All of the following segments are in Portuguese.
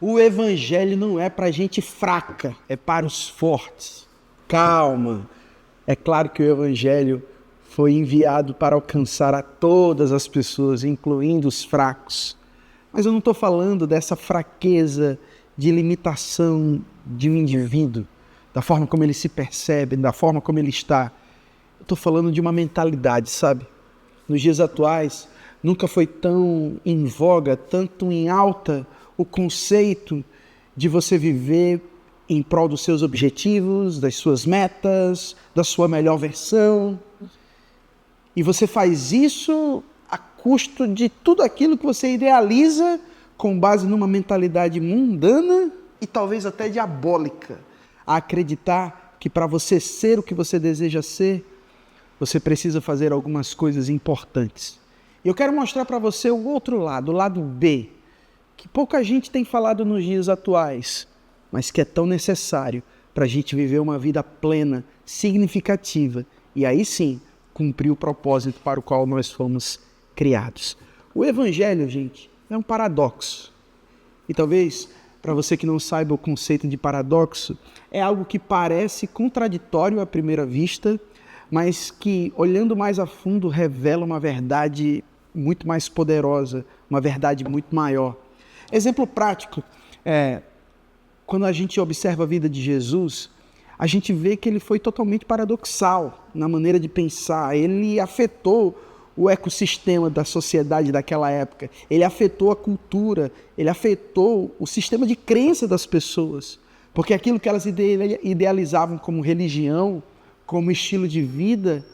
O evangelho não é para gente fraca, é para os fortes. Calma. É claro que o evangelho foi enviado para alcançar a todas as pessoas, incluindo os fracos. Mas eu não estou falando dessa fraqueza de limitação de um indivíduo, da forma como ele se percebe, da forma como ele está. Eu estou falando de uma mentalidade, sabe? Nos dias atuais, nunca foi tão em voga, tanto em alta, o conceito de você viver em prol dos seus objetivos, das suas metas, da sua melhor versão. E você faz isso a custo de tudo aquilo que você idealiza com base numa mentalidade mundana e talvez até diabólica. A acreditar que para você ser o que você deseja ser, você precisa fazer algumas coisas importantes. E eu quero mostrar para você o outro lado, o lado B, que pouca gente tem falado nos dias atuais, mas que é tão necessário para a gente viver uma vida plena, significativa, e aí sim, cumprir o propósito para o qual nós fomos criados. O Evangelho, gente, é um paradoxo. E talvez, para você que não saiba o conceito de paradoxo, é algo que parece contraditório à primeira vista, mas que, olhando mais a fundo, revela uma verdade muito mais poderosa, uma verdade muito maior. Exemplo prático, quando a gente observa a vida de Jesus, a gente vê que ele foi totalmente paradoxal na maneira de pensar. Ele afetou o ecossistema da sociedade daquela época, ele afetou a cultura, ele afetou o sistema de crença das pessoas, porque aquilo que elas idealizavam como religião, como estilo de vida,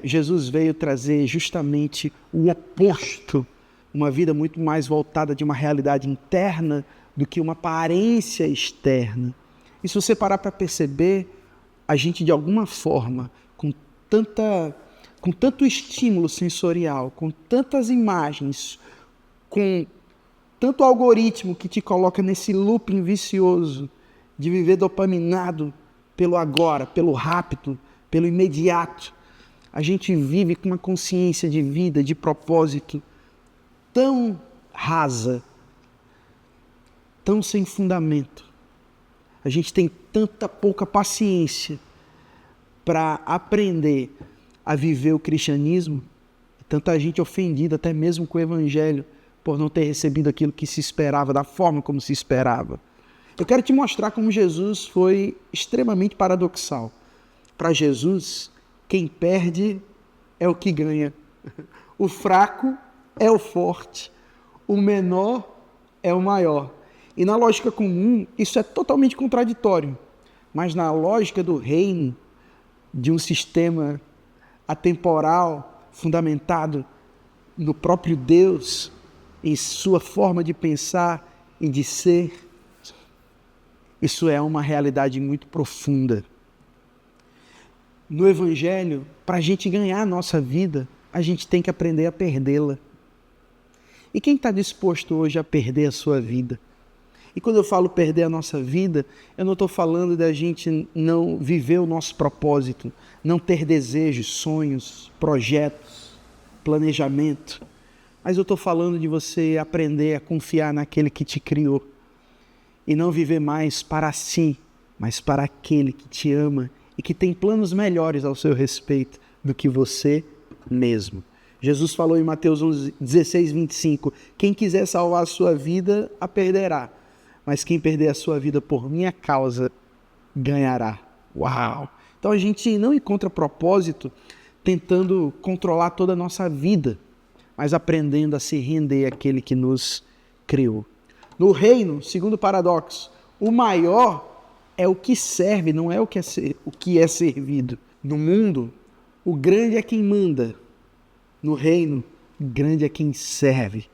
Jesus veio trazer justamente o oposto, uma vida muito mais voltada de uma realidade interna do que uma aparência externa. E se você parar para perceber, a gente de alguma forma, com tanto estímulo sensorial, com tantas imagens, com tanto algoritmo que te coloca nesse looping vicioso de viver dopaminado pelo agora, pelo rápido, pelo imediato, a gente vive com uma consciência de vida, de propósito tão rasa, tão sem fundamento. A gente tem tanta pouca paciência para aprender a viver o cristianismo, tanta gente ofendida até mesmo com o evangelho por não ter recebido aquilo que se esperava, da forma como se esperava. Eu quero te mostrar como Jesus foi extremamente paradoxal. Para Jesus, quem perde é o que ganha. O fraco é o forte. O menor é o maior. E na lógica comum, isso é totalmente contraditório. Mas na lógica do reino, de um sistema atemporal, fundamentado no próprio Deus, em sua forma de pensar e de ser, isso é uma realidade muito profunda. No Evangelho, para a gente ganhar a nossa vida, a gente tem que aprender a perdê-la. E quem está disposto hoje a perder a sua vida? E quando eu falo perder a nossa vida, eu não estou falando da gente não viver o nosso propósito, não ter desejos, sonhos, projetos, planejamento. Mas eu estou falando de você aprender a confiar naquele que te criou. E não viver mais para si, mas para aquele que te ama e que tem planos melhores ao seu respeito do que você mesmo. Jesus falou em Mateus 16, 25, quem quiser salvar a sua vida, a perderá. Mas quem perder a sua vida por minha causa, ganhará. Uau! Então a gente não encontra propósito tentando controlar toda a nossa vida, mas aprendendo a se render àquele que nos criou. No reino, segundo o paradoxo, o maior é o que serve, não é o que é servido. No mundo, o grande é quem manda. No reino, o grande é quem serve.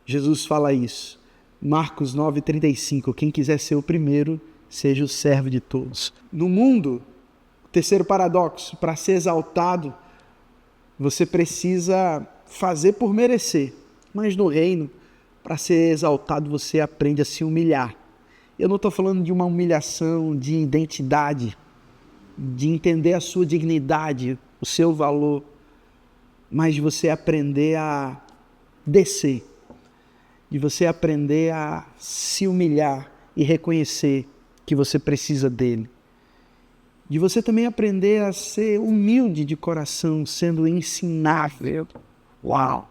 Jesus fala isso. Marcos 9,35, quem quiser ser o primeiro, seja o servo de todos. No mundo, terceiro paradoxo, para ser exaltado, você precisa fazer por merecer. Mas no reino, para ser exaltado, você aprende a se humilhar. Eu não estou falando de uma humilhação de identidade, de entender a sua dignidade, o seu valor, mas de você aprender a descer. de você aprender a se humilhar e reconhecer que você precisa dele. De você também aprender a ser humilde de coração, sendo ensinável. Uau!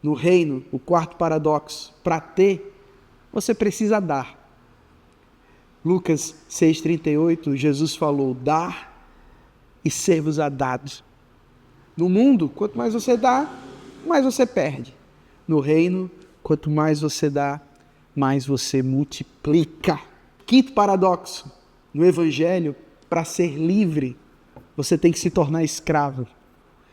No reino, o quarto paradoxo, para ter, você precisa dar. Lucas 6,38, Jesus falou, dar e ser-vos-á dado. No mundo, quanto mais você dá, mais você perde. No reino, quanto mais você dá, mais você multiplica. Quinto paradoxo, no evangelho, para ser livre, você tem que se tornar escravo.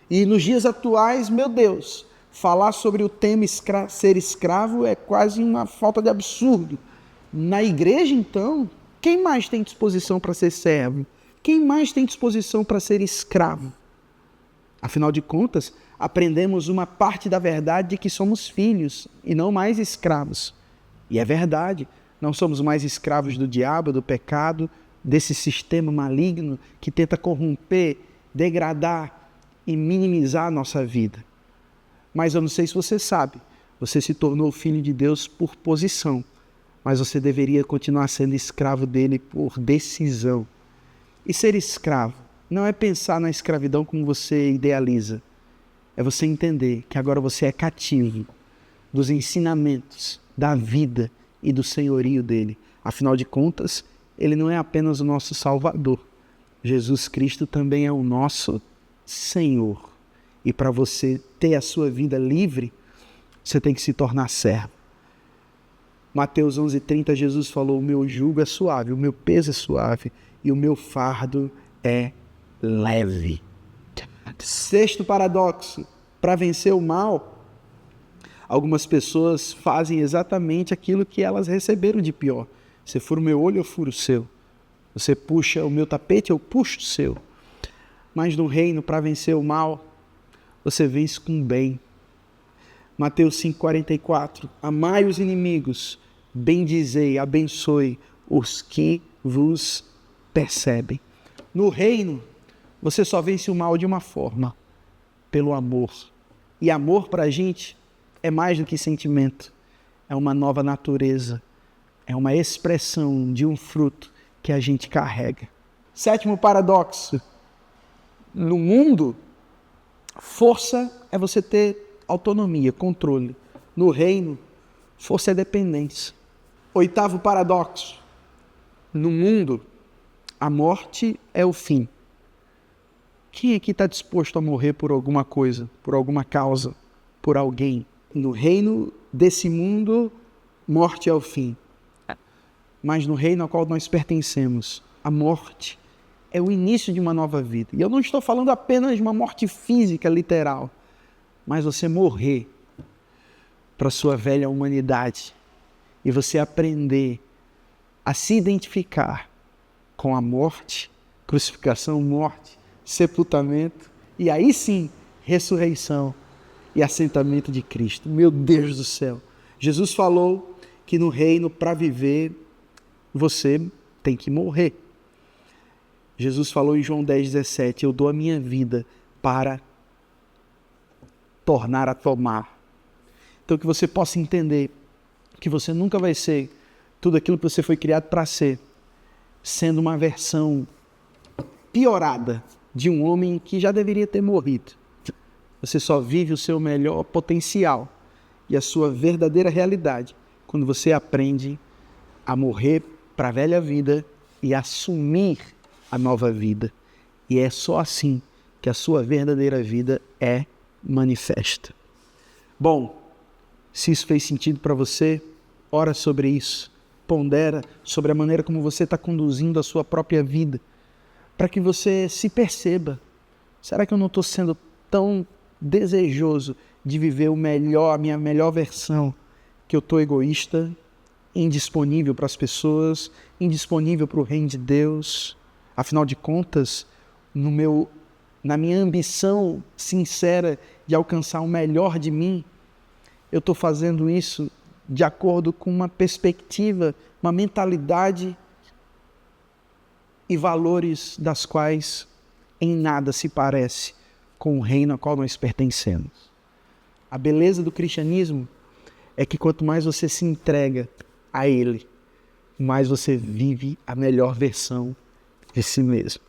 E nos dias atuais, meu Deus, falar sobre o tema ser escravo é quase uma falta de absurdo. Na igreja, então, quem mais tem disposição para ser servo? Quem mais tem disposição para ser escravo? Afinal de contas, aprendemos uma parte da verdade de que somos filhos e não mais escravos. E é verdade, não somos mais escravos do diabo, do pecado, desse sistema maligno que tenta corromper, degradar e minimizar a nossa vida. Mas eu não sei se você sabe, você se tornou filho de Deus por posição, mas você deveria continuar sendo escravo dele por decisão. E ser escravo não é pensar na escravidão como você idealiza, é você entender que agora você é cativo dos ensinamentos, da vida e do senhorio dele. Afinal de contas, ele não é apenas o nosso Salvador. Jesus Cristo também é o nosso Senhor. E para você ter a sua vida livre, você tem que se tornar servo. Mateus 11,30, Jesus falou, o meu jugo é suave, o meu peso é suave e o meu fardo é leve. Sexto paradoxo, para vencer o mal, algumas pessoas fazem exatamente aquilo que elas receberam de pior. Você fura o meu olho, eu furo o seu. Você puxa o meu tapete, eu puxo o seu. Mas no reino, para vencer o mal, você vence com bem. Mateus 5,44. Amai os inimigos, bendizei, abençoe os que vos percebem. No reino, você só vence o mal de uma forma, pelo amor. E amor para a gente é mais do que sentimento, é uma nova natureza, é uma expressão de um fruto que a gente carrega. Sétimo paradoxo, no mundo, força é você ter autonomia, controle. No reino, força é dependência. Oitavo paradoxo, no mundo, a morte é o fim. Quem aqui está disposto a morrer por alguma coisa, por alguma causa, por alguém? No reino desse mundo, morte é o fim. Mas no reino ao qual nós pertencemos, a morte é o início de uma nova vida. E eu não estou falando apenas de uma morte física, literal, mas você morrer para a sua velha humanidade e você aprender a se identificar com a morte, crucificação, morte, sepultamento e aí sim, ressurreição e assentamento de Cristo. Meu Deus do céu! Jesus falou que no reino, para viver, você tem que morrer. Jesus falou em João 10,17, eu dou a minha vida para tornar a tomar. Então que você possa entender que você nunca vai ser tudo aquilo que você foi criado para ser, sendo uma versão piorada de um homem que já deveria ter morrido. Você só vive o seu melhor potencial e a sua verdadeira realidade quando você aprende a morrer para a velha vida e assumir a nova vida. E é só assim que a sua verdadeira vida é manifesta. Bom, se isso fez sentido para você, ora sobre isso. Pondera sobre a maneira como você está conduzindo a sua própria vida, para que você se perceba. Será que eu não estou sendo tão desejoso de viver o melhor, a minha melhor versão, que eu estou egoísta, indisponível para as pessoas, indisponível para o reino de Deus? Afinal de contas, na minha ambição sincera de alcançar o melhor de mim, eu estou fazendo isso de acordo com uma perspectiva, uma mentalidade e valores das quais em nada se parece com o reino ao qual nós pertencemos. A beleza do cristianismo é que quanto mais você se entrega a Ele, mais você vive a melhor versão de si mesmo.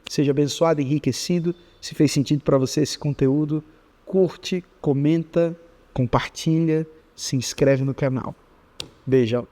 Seja abençoado, enriquecido. Se fez sentido para você esse conteúdo, curte, comenta, compartilha, se inscreve no canal. Beijão.